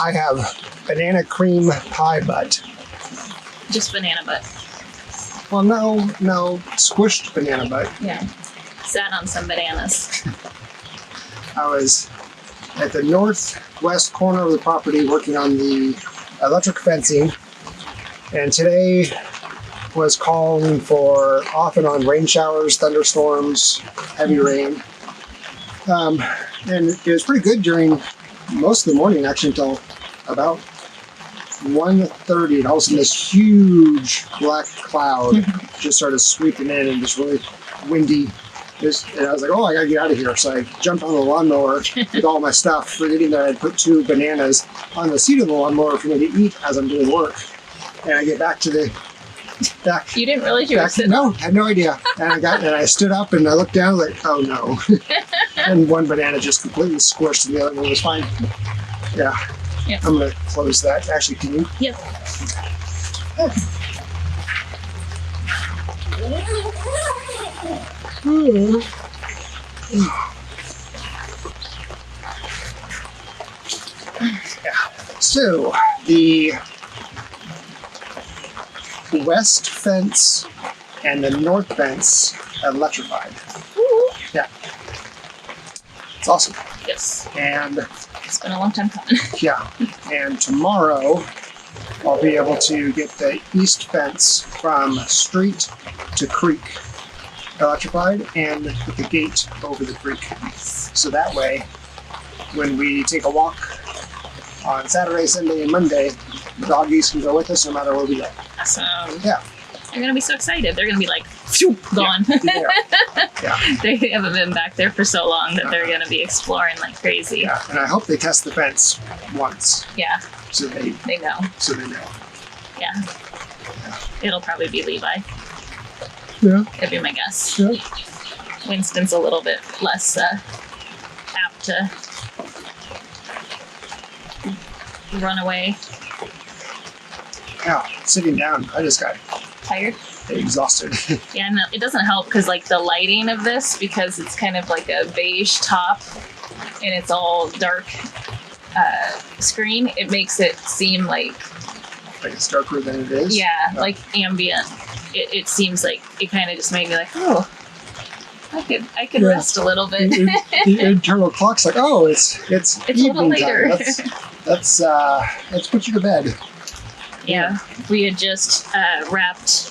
I have banana cream pie butt. Just banana butt. Well, no, squished banana butt. Yeah. Sat on some bananas. I was at the northwest corner of the property working on the electric fencing, and today was calling for off and on rain showers, thunderstorms, heavy rain. And it was pretty good during most of the morning, actually, until about 1:30, and all of a sudden this huge black cloud just started sweeping in and just really windy. And I was like, oh, I gotta get out of here. So I jumped on the lawnmower with all my stuff, forgetting that I'd put 2 bananas on the seat of the lawnmower for me to eat as I'm doing work. And I get back to the back. You didn't realize you were sitting? No, I had no idea. And I stood up and I looked down like, oh no. And one banana just completely squished and the other one was fine. Yeah. Yep. I'm gonna close that. Actually, can you? Yep. Yeah. So the west fence and the north fence electrified. Yeah. It's awesome. Yes. And it's been a long time coming. Yeah. And tomorrow I'll be able to get the east fence from street to creek electrified and put the gate over the creek. So that way, when we take a walk on Saturday, Sunday, and Monday, the doggies can go with us no matter where we go. Awesome. Yeah. They're going to be so excited. They're going to be like, phew, gone. Yeah. Yeah. They haven't been back there for so long that they're going to be exploring like crazy. Yeah. And I hope they test the fence once. Yeah. So they know. So they know. Yeah. It'll probably be Levi. Yeah. That'd be my guess. Yeah. Winston's a little bit less apt to run away. Yeah. Sitting down, I just got Tired? exhausted. Yeah, and it doesn't help because like the lighting of this, because it's kind of like a beige top and it's all dark screen, it makes it seem like it's darker than it is. Yeah, like ambient. It seems like it kind of just made me like, oh, I could rest a little bit. The internal clock's like, oh, it's a little evening later. time. Let's put you to bed. Yeah, we had just wrapped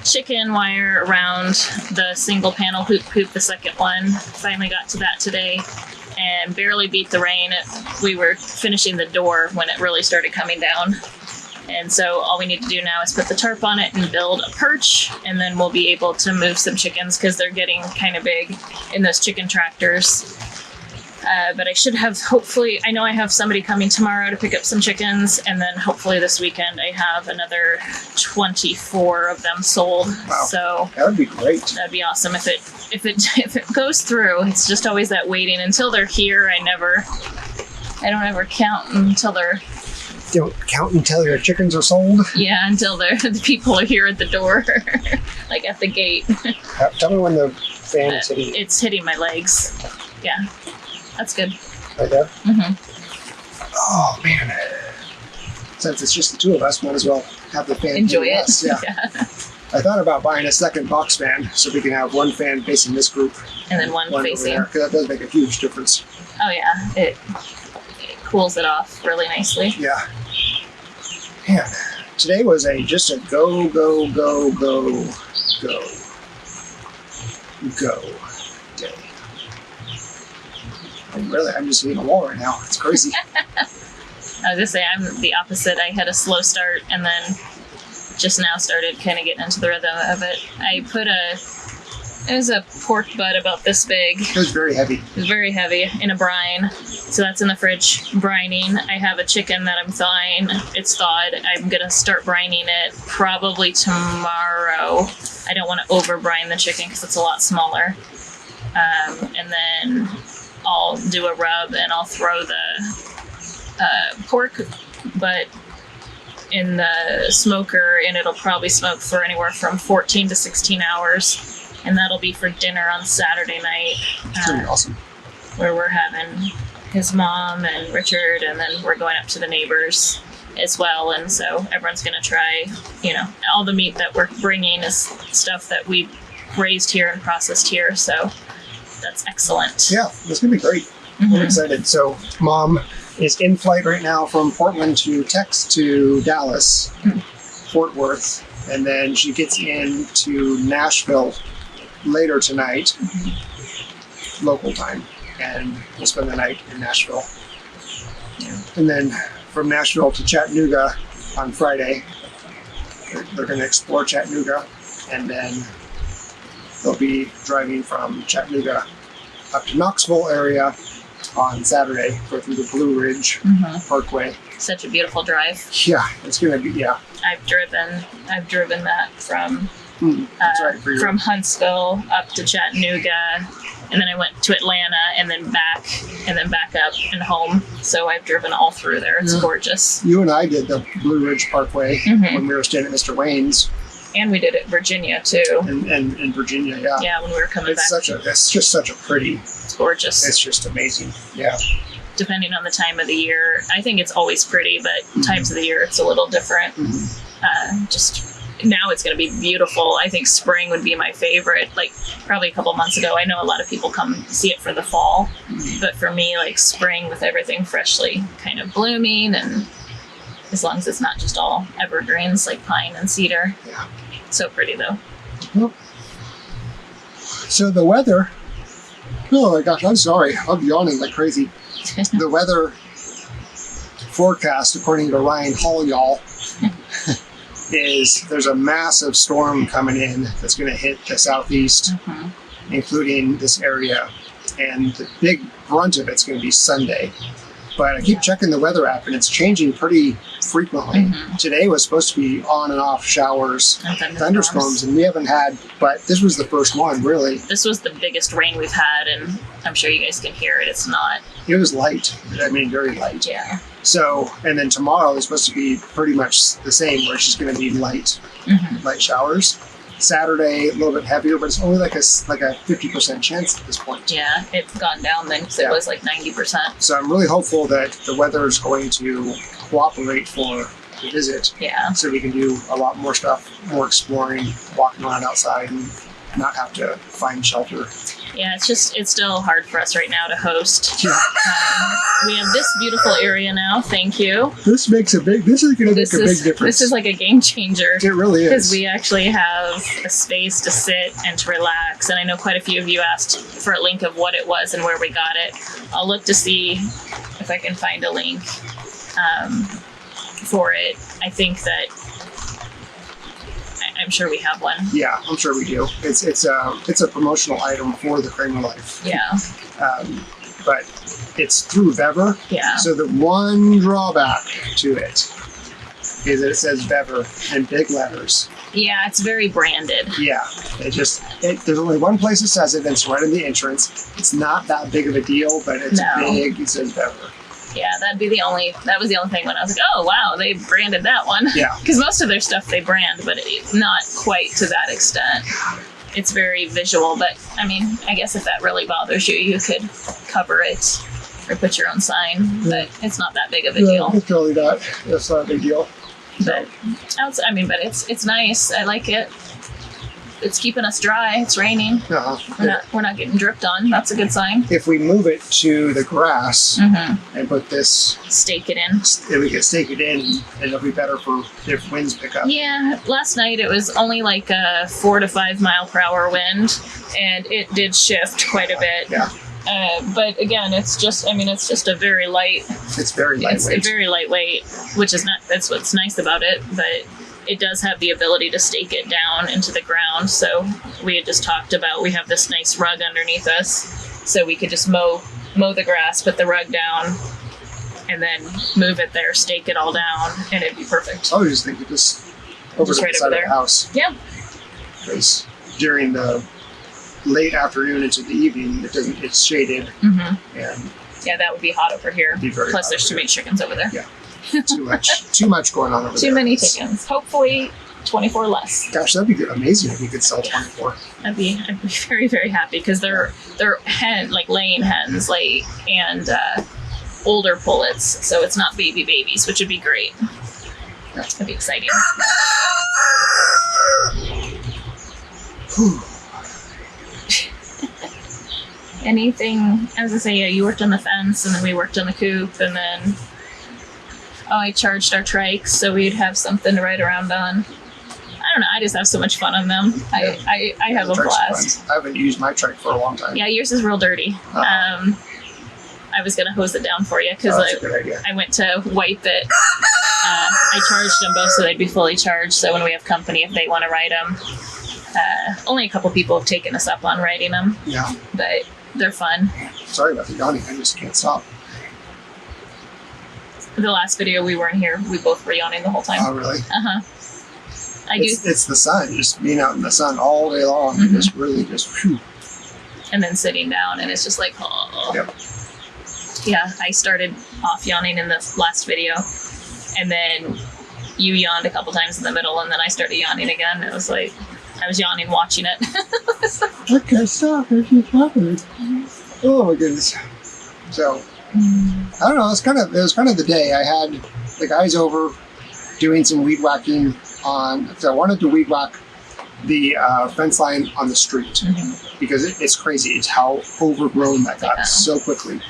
chicken wire around the single panel hoop coop, the second one. Finally got to that today and barely beat the rain. We were finishing the door when it really started coming down. And so all we need to do now is put the tarp on it and build a perch, and then we'll be able to move some chickens because they're getting kind of big in those chicken tractors. But I should have, hopefully, I know I have somebody coming tomorrow to pick up some chickens, and then hopefully this weekend I have another 24 of them sold. Wow. So that would be great. That'd be awesome if it goes through. It's just always that waiting until they're here. I don't ever count until they're. You don't count until your chickens are sold? Yeah, until the people are here at the door, like at the gate. Tell me when the fan is hitting. It's hitting my legs. Yeah, that's good. Right there? Mm-hmm. Oh, man. Since it's just the two of us, might as well have the fan enjoy it. Us. Yeah. Yeah. I thought about buying a second box fan so we can have one fan facing this group. And then one facing. Over there, 'cause that does make a huge difference. Oh, yeah. It cools it off really nicely. Yeah. Man, today was just a go day. I'm just hitting a wall right now. It's crazy. I was gonna say I'm the opposite. I had a slow start and then just now started kind of getting into the rhythm of it. It was a pork butt about this big. It was very heavy. It was very heavy in a brine. So that's in the fridge brining. I have a chicken that I'm thawing. It's thawed. I'm going to start brining it probably tomorrow. I don't want to over brine the chicken because it's a lot smaller. And then I'll do a rub and I'll throw the pork butt in the smoker, and it'll probably smoke for anywhere from 14 to 16 hours. And that'll be for dinner on Saturday night. It's going to be awesome. Where we're having his mom and Richard, and then we're going up to the neighbors as well. And so everyone's going to try, all the meat that we're bringing is stuff that we raised here and processed here. So that's excellent. Yeah, it's going to be great. Mm-hmm. We're excited. So Mom is in flight right now from Portland to Dallas, Fort Worth, and then she gets into Nashville later tonight, local time, and we'll spend the night in Nashville. And then from Nashville to Chattanooga on Friday. They're going to explore Chattanooga, and then they'll be driving from Chattanooga up to Knoxville area on Saturday, go through the Blue Ridge Parkway. Such a beautiful drive. Yeah, it's going to be, yeah. I've driven that from That's right for you. from Huntsville up to Chattanooga, and then I went to Atlanta, and then back up and home. So I've driven all through there. It's gorgeous. You and I did the Blue Ridge Parkway when we were staying at Mr. Wayne's. And we did it in Virginia too. And in Virginia, yeah. Yeah, when we were coming back. It's just such a pretty. It's gorgeous. It's just amazing. Yeah. Depending on the time of the year, I think it's always pretty, but times of the year it's a little different. Just now it's going to be beautiful. I think spring would be my favorite. Like probably a couple months ago, I know a lot of people come see it for the fall, but for me, like spring with everything freshly kind of blooming, and as long as it's not just all evergreens like pine and cedar. Yeah. So pretty though. Well, so the weather. Oh my gosh, I'm sorry. I'm yawning like crazy. The weather forecast, according to Ryan Hall, y'all, is there's a massive storm coming in that's going to hit the southeast, including this area. And the big brunt of it's going to be Sunday. But I keep checking the weather app, and it's changing pretty frequently. Today was supposed to be on and off showers, thunderstorms, and we haven't had, but this was the first one, really. This was the biggest rain we've had, and I'm sure you guys can hear it. It's not. It was light. I mean, very light. Yeah. So, and then tomorrow is supposed to be pretty much the same, where it's just going to be light showers. Saturday, a little bit heavier, but it's only like a 50% chance at this point. Yeah, it's gone down then because it was like 90%. So I'm really hopeful that the weather is going to cooperate for the visit. Yeah. So we can do a lot more stuff, more exploring, walking around outside, and not have to find shelter. Yeah, it's still hard for us right now to host. Yeah. We have this beautiful area now. Thank you. This is going to make a big difference. This is like a game changer. It really is. Because we actually have a space to sit and to relax. And I know quite a few of you asked for a link of what it was and where we got it. I'll look to see if I can find a link for it. I think that I'm sure we have one. Yeah, I'm sure we do. It's a promotional item for the Kraemer Life. Yeah. But it's through Vever. Yeah. So the one drawback to it is that it says Vever in big letters. Yeah, it's very branded. Yeah. There's only one place that says it, and it's right in the entrance. It's not that big of a deal, but it's big. It says Vever. Yeah, that was the only thing when I was like, oh wow, they branded that one. Yeah. Because most of their stuff they brand, but not quite to that extent. It's very visual, but I mean, I guess if that really bothers you, you could cover it or put your own sign, but it's not that big of a deal. It's really not. It's not a big deal. But it's nice. I like it. It's keeping us dry. It's raining. We're not getting dripped on. That's a good sign. If we move it to the grass and put this, stake it in. If we can stake it in, and it'll be better for if winds pick up. Yeah, last night it was only like a 4 to 5 mile per hour wind, and it did shift quite a bit. Yeah. But again, it's just a very light. It's very lightweight. It's very lightweight, that's what's nice about it. But it does have the ability to stake it down into the ground. So we had just talked about, we have this nice rug underneath us, so we could just mow the grass, put the rug down, and then move it there, stake it all down, and it'd be perfect. I was just thinking over just to right the side over of the house. Yeah. Because during the late afternoon into the evening, it's shaded. And yeah, that would be hot over here. Plus there's too many chickens over there. Yeah. Too much going on over there. Too many chickens. Hopefully 24 less. Gosh, that'd be good. Amazing if we could sell 24. I'd be very, very happy because they're laying hens, and older pullets, so it's not babies, which would be great. That'd be exciting. Anything, as I say, yeah, you worked on the fence, and then we worked on the coop, and then I charged our trikes so we'd have something to ride around on. I don't know, I just have so much fun on them. Yeah. I have a blast. I haven't used my trike for a long time. Yeah, yours is real dirty. Uh-huh. I was gonna hose it down for you because That's a good idea. I went to wipe it. I charged them both so they'd be fully charged. So when we have company, if they want to ride them, only a couple people have taken us up on riding them. Yeah. But they're fun. Sorry about the yawning. I just can't stop. The last video we weren't here, we both were yawning the whole time. Oh, really? It's the sun. Just being out in the sun all day long. Mm-hmm. Just really just. Whew. And then sitting down, and it's just like, oh. Yep. Yeah, I started off yawning in the last video, and then you yawned a couple times in the middle, and then I started yawning again. It was like I was yawning watching it. I can't stop. I keep happening. Oh my goodness. So I don't know. It was kind of the day. I had the guys over doing some weed whacking because I wanted to weed whack the fence line on the street because it's crazy. It's how overgrown that got so quickly.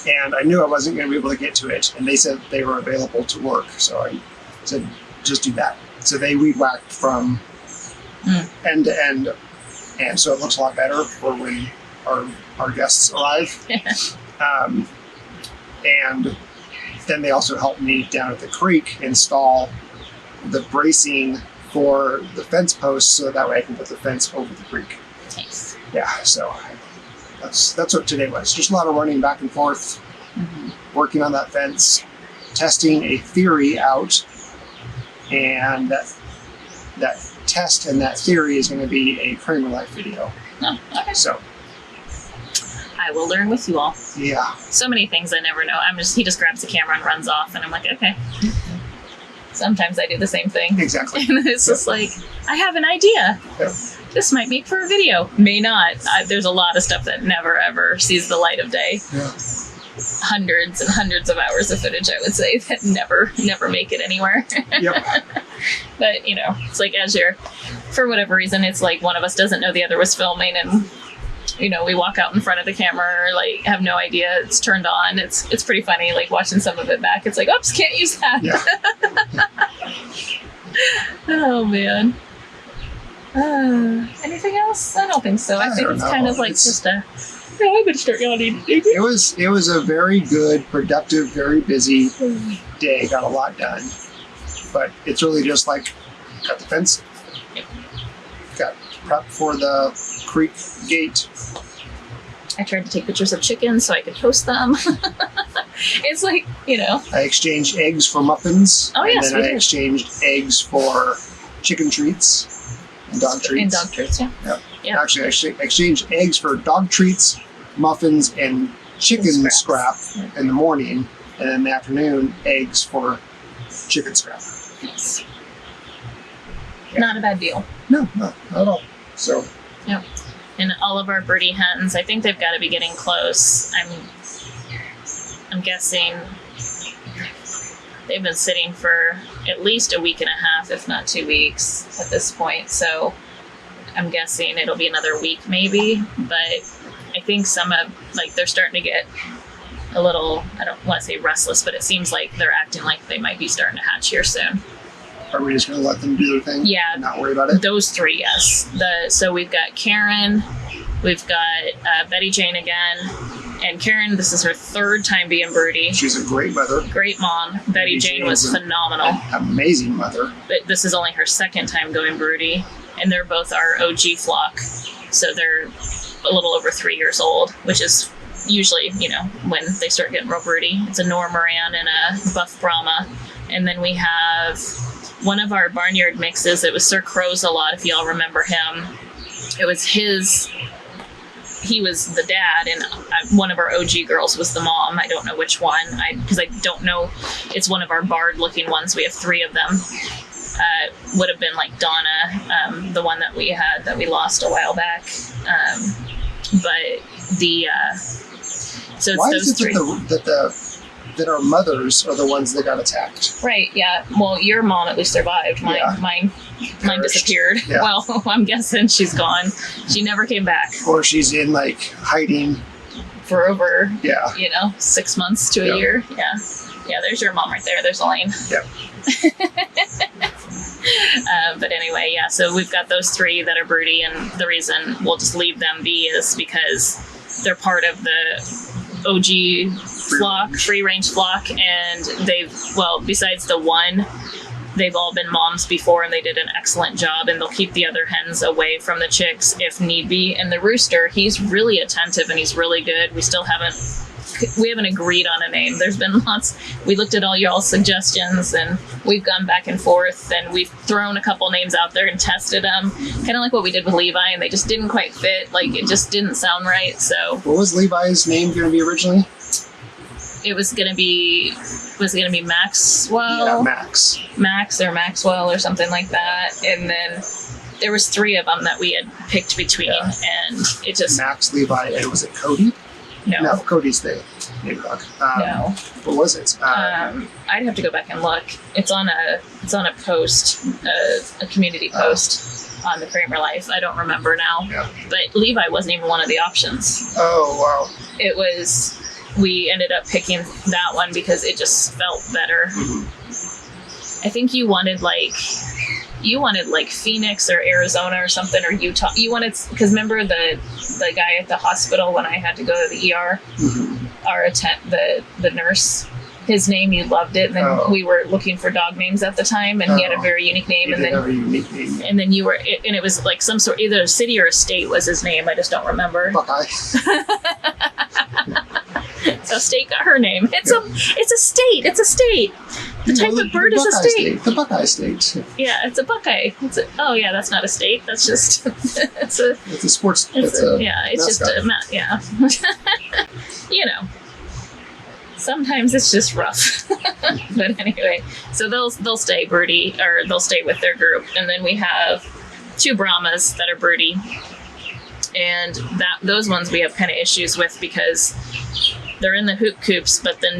And I knew I wasn't going to be able to get to it. And they said they were available to work. So I said, just do that. So they weed whacked from end to end. And so it looks a lot better for when our guests arrive. And then they also helped me down at the creek install the bracing for the fence posts so that way I can put the fence over the creek. Nice. Yeah, so that's what today was. Just a lot of running back and forth, working on that fence, testing a theory out, and that test and that theory is going to be a KraemerLife video. Oh, okay. So I will learn with you all. yeah, So many things I never know. He just grabs the camera and runs off, and I'm like, okay. Sometimes I do the same thing. exactly. And it's just like, I have an idea. Yep. This might make for a video. May not. There's a lot of stuff that never ever sees the light of day. Yeah. Hundreds and hundreds of hours of footage, I would say, that never make it anywhere. Yep. But, it's like for whatever reason, it's like one of us doesn't know the other was filming, and, we walk out in front of the camera, or, like, have no idea it's turned on. It's pretty funny, like, watching some of it back. It's like, oops, can't use that. Yeah. Oh, man. Anything else? I don't think so. I think it's kind of like just a... Yeah, I'm going to start yawning. It was a very good, productive, very busy day. Got a lot done. But it's really just like, got the fence, got prep for the creek gate. I tried to take pictures of chickens so I could post them. It's like, I exchanged eggs for muffins. Oh, yes, And then we I did. exchanged eggs for chicken treats and dog treats. And dog treats, yeah. Yep. Yeah. Actually, I exchanged eggs for dog treats, muffins, and chicken scrap in the morning. And in the afternoon, eggs for chicken scrap. Yes. Yeah. Not a bad deal. No, not at all. So, Yep. And all of our birdie hens, I think they've got to be getting close. I'm guessing they've been sitting for at least a week and a half, if not 2 weeks at this point. So I'm guessing it'll be another week maybe. But I think they're starting to get a little, I don't want to say restless, but it seems like they're acting like they might be starting to hatch here soon. are we just going to let them do their thing? Yeah. And not worry about it? Those three, yes. So we've got Karen, we've got Betty Jane again, and Karen, this is her third time being broody. She's a great mother. Great mom. Betty Jane was is an phenomenal. Amazing mother. But this is only her second time going broody, and they're both our OG flock. So they're a little over 3 years old, which is usually, when they start getting real broody. It's a Nor Moran and a Buff Brahma. And then we have one of our barnyard mixes. It was Sir Crow's a lot, if y'all remember him. It was he was the dad, and one of our OG girls was the mom. I don't know which one, because I don't know. It's one of our barred-looking ones. We have 3 of them. Would have been like Donna, the one that we lost a while back. But So it's Why those is it three. that our mothers are the ones that got attacked? Right, yeah. Well, your mom at least survived. Mine Perished. disappeared. Yeah. Well, I'm guessing she's gone. She never came back Or she's in like hiding. for over, Yeah. 6 months to a Yeah. year. Yeah. Yeah, there's your mom right there. There's Elaine. Yep. But anyway, yeah, so we've got those three that are broody, and the reason we'll just leave them be is because they're part of the OG flock, free range flock, and besides the one, they've all been moms before, and they did an excellent job, and they'll keep the other hens away from the chicks if need be. And the rooster, he's really attentive and he's really good. We haven't agreed on a name. There's been lots. We looked at all y'all's suggestions, and we've gone back and forth, and we've thrown a couple names out there and tested them, kind of like what we did with Levi, and they just didn't quite fit. Like, it just didn't sound right. So What was Levi's name going to be originally? it was gonna be Maxwell. Yeah, Max. Or Maxwell or something like that. And then there was three of them that we had picked between, and it just Max, Levi, and was it Cody? no. Cody's the name dog. No. What was it? I'd have to go back and look. It's on a post, a community post on the Kraemer Life. I don't remember now. Yeah. But Levi wasn't even one of the options. Oh, wow. It was. We ended up picking that one because it just felt better. Mm-hmm. I think you wanted like Phoenix or Arizona or something, or Utah. You wanted, because remember the guy at the hospital when I had to go to the ER, the nurse, his name, you loved it. And then we were looking for dog names at the time, and he had a very unique name. And then and it was like some sort, either a city or a state was his name. I just don't remember. Buckeye. So state got her name. It's a state. It's a state. The type of bird is a state. The Buckeye State. Yeah, it's a buckeye. That's not a state. That's just it's a sports. it's just a mascot. Sometimes it's just rough. But anyway, so they'll stay broody, or they'll stay with their group, and then we have two Brahmas that are broody, and those ones we have kind of issues with because they're in the hoop coops, but the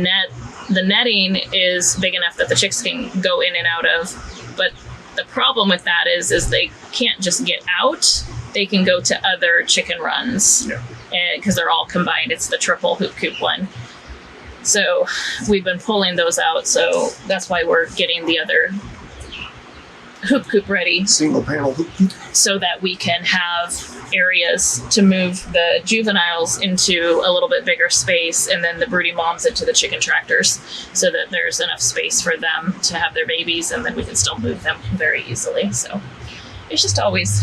netting is big enough that the chicks can go in and out of. But the problem with that is they can't just get out. They can go to other chicken runs, because they're all combined. It's the triple hoop coop one. So we've been pulling those out. So that's why we're getting the other hoop coop ready, single panel hoop coop, so that we can have areas to move the juveniles into a little bit bigger space, and then the broody moms into the chicken tractors, so that there's enough space for them to have their babies, and then we can still move them very easily. So it's always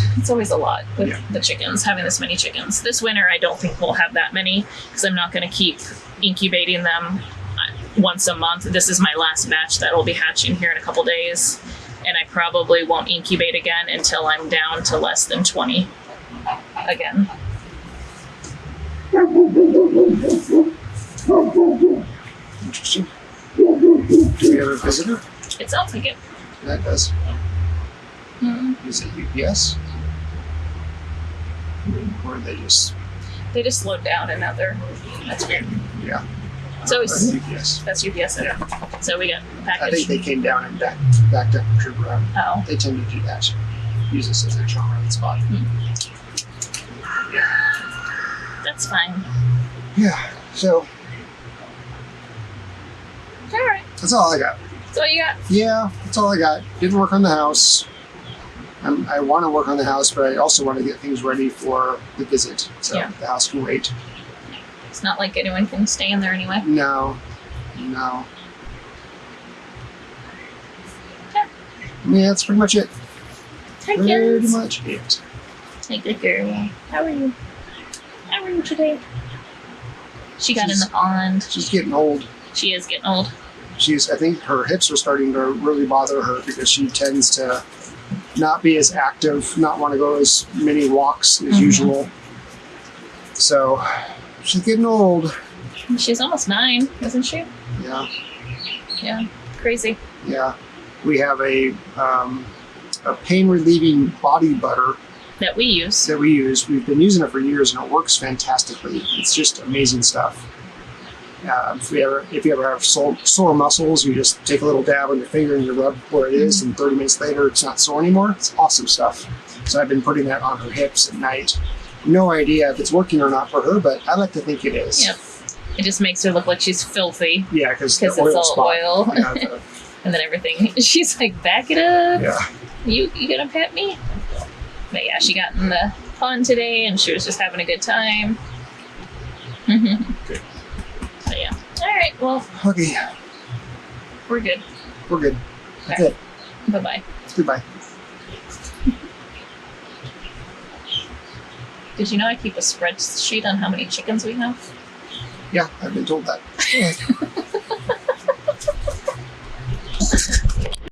a lot with the chickens, having this many chickens. This winter I don't think we'll have that many, because I'm not going to keep incubating them once a month. This is my last batch that will be hatching here in a couple days. And I probably won't incubate again until I'm down to less than 20 again. Interesting. Do we have a visitor? It sounds like it. That does. Mm-hmm. Is it UPS? Or they just... They just slowed down, and now that's weird. Yeah. So it's UPS. That's UPS. Okay. So we got a package. I think they came down and backed up the trip around. Oh. They tend to do that. Use this as a trauma run spot. That's fine. Yeah. So All right. that's all I got. So what you got? Yeah, that's all I got. Didn't work on the house. I want to work on the house, but I also want to get things ready for the visit. So the house can wait. It's not like anyone can stay in there anyway. No. Yeah. Yeah, that's pretty much it. Hi, Pretty kids. much it. Hey, good girl. How are you? How are you today? She got in the pond. She's getting old. She is getting old. I think her hips are starting to really bother her because she tends to not be as active, not want to go as many walks as usual. So she's getting old. She's almost 9, isn't she? Yeah. Yeah. Crazy. Yeah. We have a pain relieving body butter That we use. that we use. We've been using it for years and it works fantastically. It's just amazing stuff. If you ever have sore muscles, you just take a little dab on your finger and you rub where it is, and 30 minutes later, it's not sore anymore. It's awesome stuff. So I've been putting that on her hips at night. No idea if it's working or not for her, but I like to think it is. Yep. It just makes her look like she's filthy. Yeah, because it's oil all spot. oil. Yeah, And then everything. She's like, back it up. yeah. You gonna pet me? But yeah, she got in the pond today and she was just having a good time. Good. But yeah. Alright, well, Okay, we're good. we're good. That's Okay. it. Bye-bye. Goodbye. Did you know I keep a spreadsheet on how many chickens we have? Yeah, I've been told that.